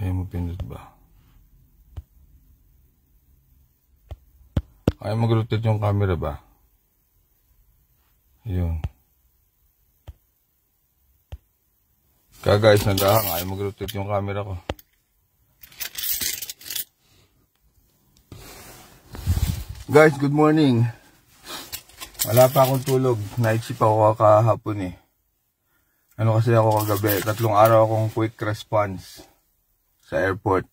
Ayaw mo pindot ba? Ayaw mag-rotate yung camera ba? Yun. Kaya guys, nagahang. Ayaw mag-rotate yung camera ko. Guys, good morning. Wala pa akong tulog. Night shift ako kahapon eh. Ano kasi ako kagabi? 3 araw akong quick response sa airport.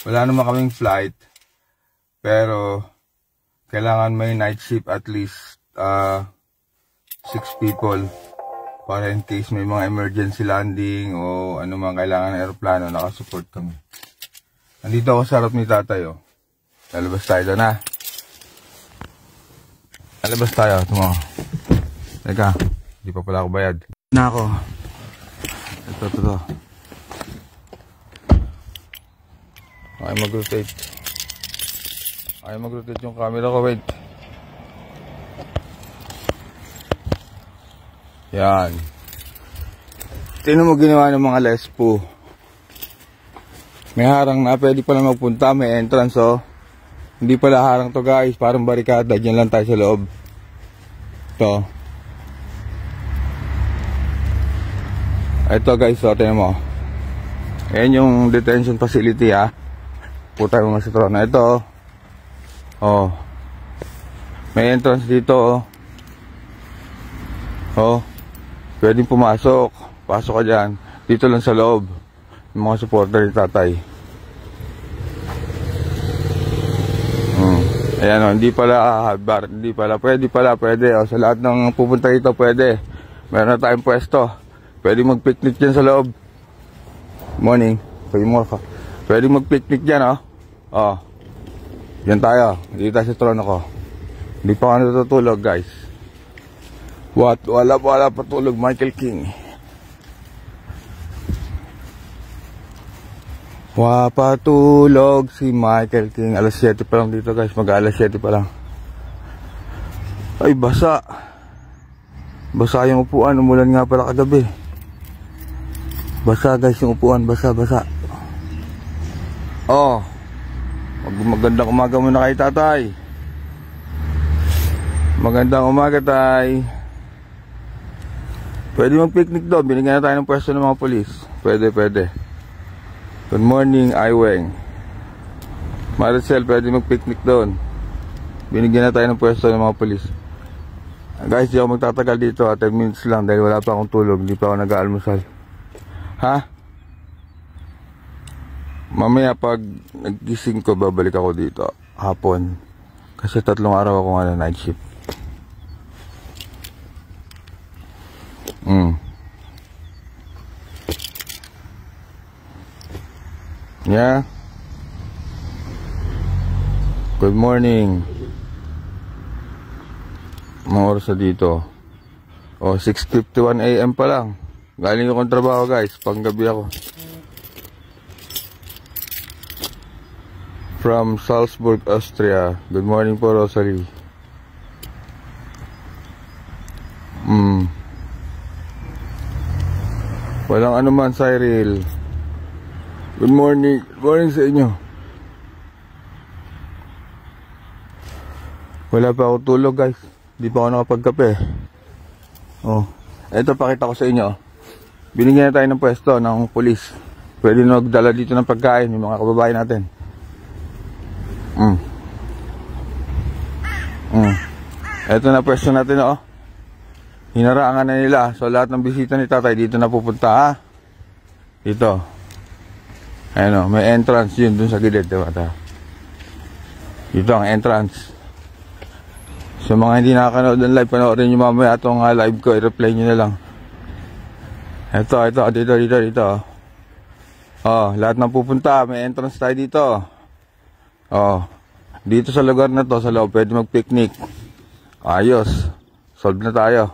Wala naman kaming flight. Pero kailangan may night shift at least 6 people. Para in case may mga emergency landing o ano man kailangan ng aeroplano, nakasupport kami. Nandito ako sa harap ni tatay oh. Lalabas tayo doon ha. Lalabas tayo. Tumo. Teka. Hindi pa pala ako bayad. Na ako. Ito. Ay mag-rotate. Ay mag-rotate yung camera ko. Wait. Yan. Tingnan mo ginawa ng mga lespo. May harang na. Pwede pala magpunta. May entrance oh. Hindi pala harang to guys. Parang barikada. Diyan lang tayo sa loob. Ito. Ito guys. So, tingnan mo. Ayan yung detention facility ha. Puta yung mga sitrona. Ito. Oh. May entrance dito oh. Oh. Pwedeng pumasok. Pasok ka dyan. Dito lang sa loob. Yung mga supporter ni tatay. Ayan o. Hindi pala bar. Hindi pala. Pwede. O, sa lahat ng pupunta dito pwede. Meron na tayong pwesto. Pwede mag-picnic dyan sa loob. Morning. Pwede mag-picnic dyan o. O. Yan tayo. Dito tayo sa trono ko. Hindi pa ako natutulog guys. Wala pa tulog Michael King. Wala pa tulog si Michael King. Alas 7 pa lang dito guys. Mag-alas 7 pa lang. Ay basa. Basa yung upuan. Umulan nga pala kagabi. Basa guys yung upuan. Basa. Oh. Magandang umaga muna kay tatay. Magandang umaga tay. Pwede mag-picnic doon. Binigyan na tayo ng pwesto ng mga polis. Pwede. Good morning, Iweng. Maricel, pwede mag-picnic doon. Binigyan na tayo ng pwesto ng mga polis. Guys, di ako magtatagal dito. 10 minutes lang dahil wala pa akong tulog. Hindi pa ako nag-aalmusal. Ha? Mamaya pag nagising ko, babalik ako dito. Hapon. Kasi 3 araw ako nga na night shift. Yeah. Good morning. Mga oras na dito. O, 6:51 AM pa lang. Galing akong trabaho guys. Panggabi ako. From Salzburg, Austria. Good morning po, Rosalie. Walang anuman, Cyril. Good morning. Good morning sa inyo. Wala pa ako tulog guys. Hindi pa ako nakapagkape. Oh. Ito pakita ko sa inyo. Binigyan na tayo ng pwesto ng pulis. Pwede na magdala dito ng pagkain yung mga kababayan natin. Ito na pwesto natin oh. Hinarangan na nila. So lahat ng bisita ni tatay dito na pupunta ha. Dito. Ayan o, may entrance yun dun sa gilid, diba? Dito ang entrance. So mga hindi nakakanood ng live, panoorin nyo mamaya itong live ko, i-replay nyo na lang. Ito, dito. Oh, lahat ng pupunta, may entrance tayo dito. Oh, dito sa lugar na to, sa loob, pwede mag-picnic. Ayos, solve na tayo.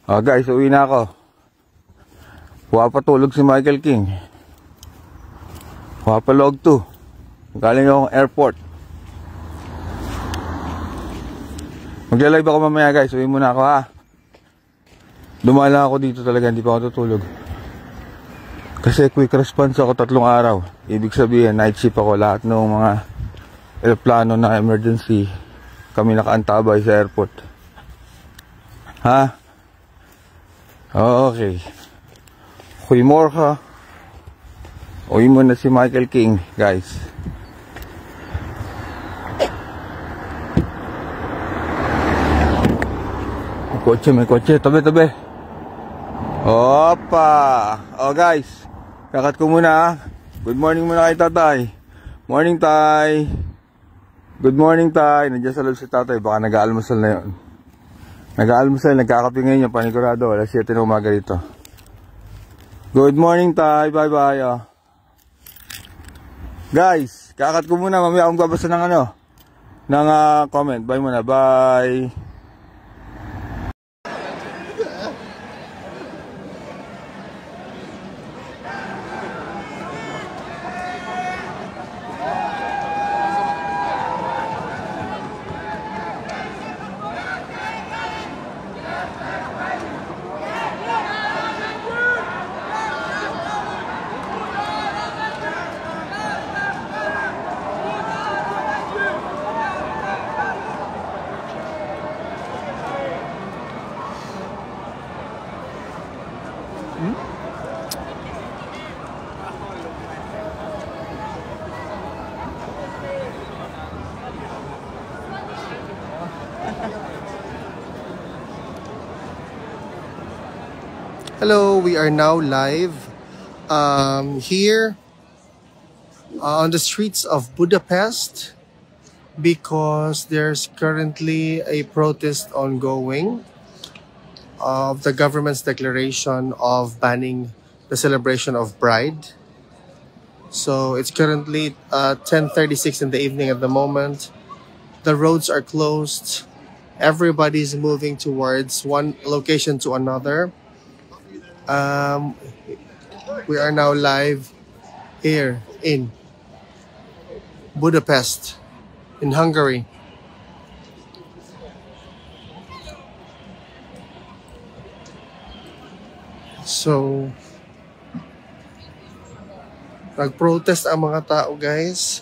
Oh guys, uwi na ako. Huwag patulog si Michael King. Wapalog 2. Galing akong airport. Magla-live ako mamaya guys. Uwi muna ako ha. Dumaan lang ako dito talaga. Hindi pa ako tutulog. Kasi quick response ako 3 araw. Ibig sabihin, night shift ako. Lahat ng mga aeroplano na emergency, kami nakaantabay sa airport. Ha? Okay. Huy more ka. Uwi mo na si Michael King, guys. May kotse. Tabi. Opa! Oh, guys. Kakat ko muna. Good morning muna kay tatay. Morning, tay. Good morning, tay. Nandiyan sa loob si tatay. Baka nag-aalmusal na yun. Nag-aalmusal, nagkakape ngayon yung panigurado. Alas 7 na umaga dito. Good morning, tay. Bye-bye. Oh. Guys, kakat ko muna. Mamaya akong babasa ng comment. Bye muna. Bye. Hello, we are now live here on the streets of Budapest because there's currently a protest ongoing of the government's declaration of banning the celebration of Pride. So it's currently 10:36 in the evening at the moment. The roads are closed. Everybody's moving towards one location to another. We are now live here in Budapest, in Hungary. So, nag-protest ang mga tao, guys.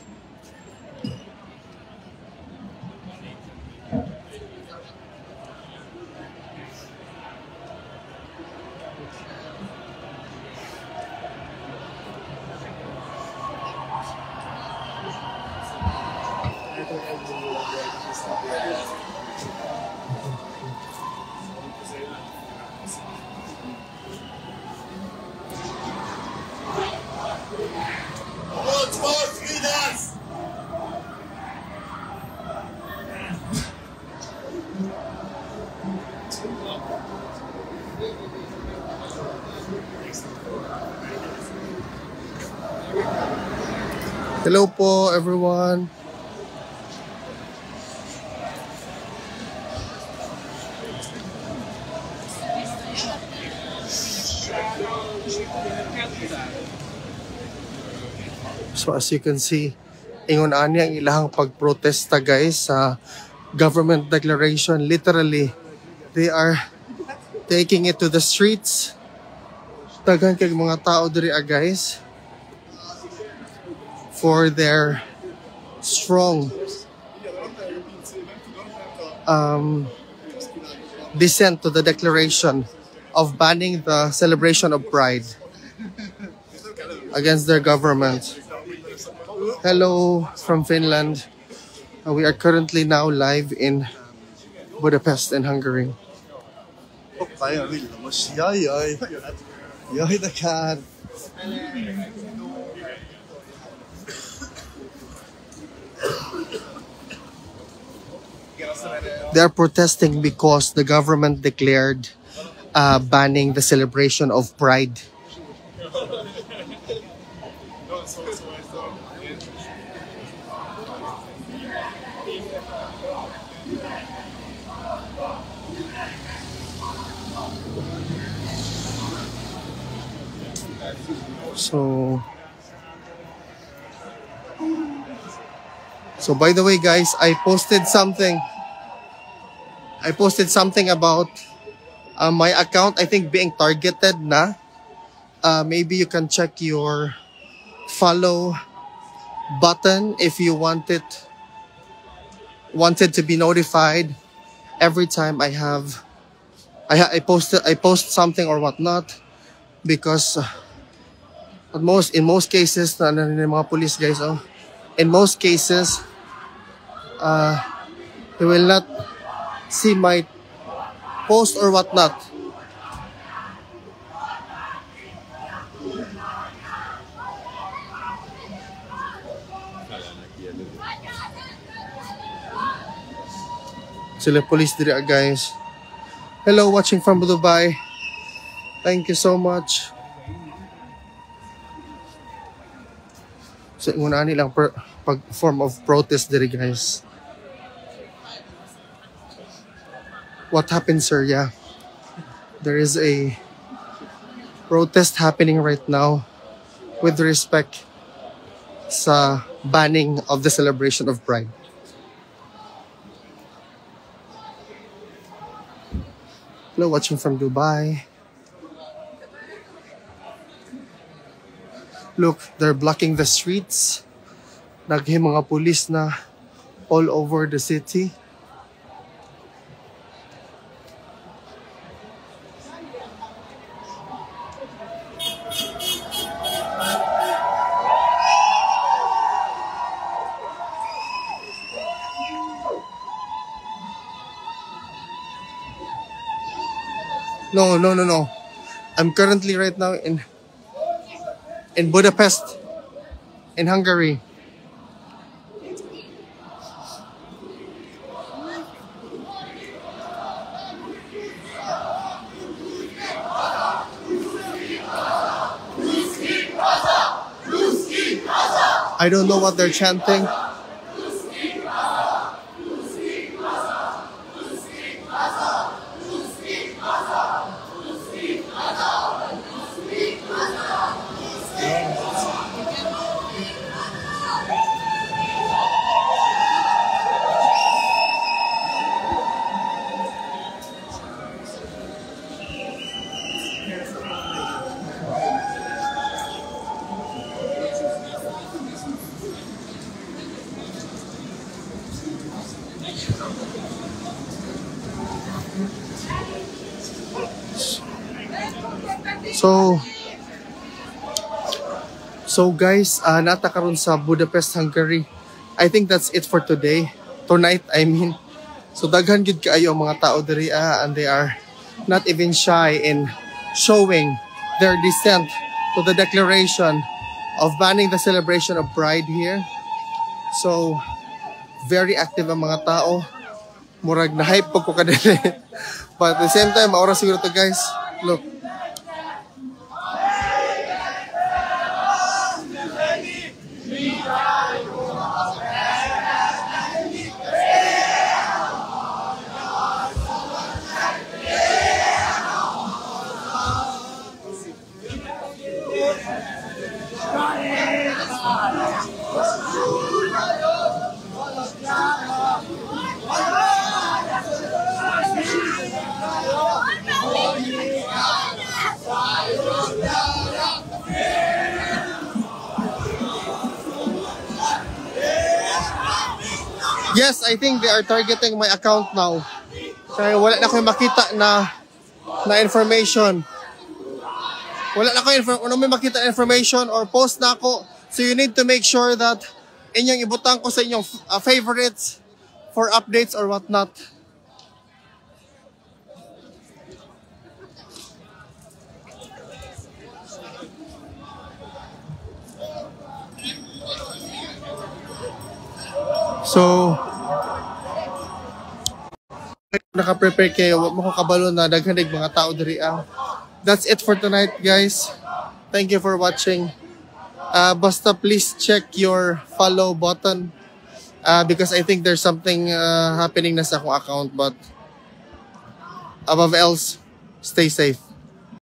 Hello po, everyone. So as you can see, ingon ani ang ilahang pagprotesta, guys, sa government declaration. Literally, they are taking it to the streets. Daghan kay mga tao diri, guys, for their strong dissent to the declaration of banning the celebration of Pride against their government. Hello from Finland. We are currently now live in Budapest in Hungary. They are protesting because the government declared banning the celebration of Pride. So by the way, guys, I posted something about my account, I think, being targeted na. maybe you can check your follow button if you wanted to be notified every time I post something or whatnot, because in most cases mga police guys, in most cases they will not see my post or whatnot. Sila police diri guys. Hello, watching from Dubai. Thank you so much. So, una nilang form of protest diri guys. What happened, sir? Yeah. There is a protest happening right now with respect sa banning of the celebration of Pride. Hello, watching from Dubai. Look, they're blocking the streets. Naghi mga police na all over the city. No. I'm currently right now in Budapest, in Hungary. I don't know what they're chanting. So guys, nata karon sa Budapest, Hungary. I think that's it for today. Tonight, I mean. So daghan gid kaayo ang mga tao diri, and they are not even shy in showing their dissent to the declaration of banning the celebration of Pride here. So very active ang mga tao. Murag na hype pag ko kadili. But at the same time, maura siguro to guys. Look. Yes, I think they are targeting my account now. Kaya wala na ko makita na information. Wala na ko may makita information or post na ako. So you need to make sure that inyong ibutang ko sa inyong favorites for updates or whatnot. So, naka-prepare kayo, wag mo ko kabalo na daghanig mga tao diri. That's it for tonight, guys. Thank you for watching. Basta please check your follow button because I think there's something happening na sa akong account, but above else, stay safe.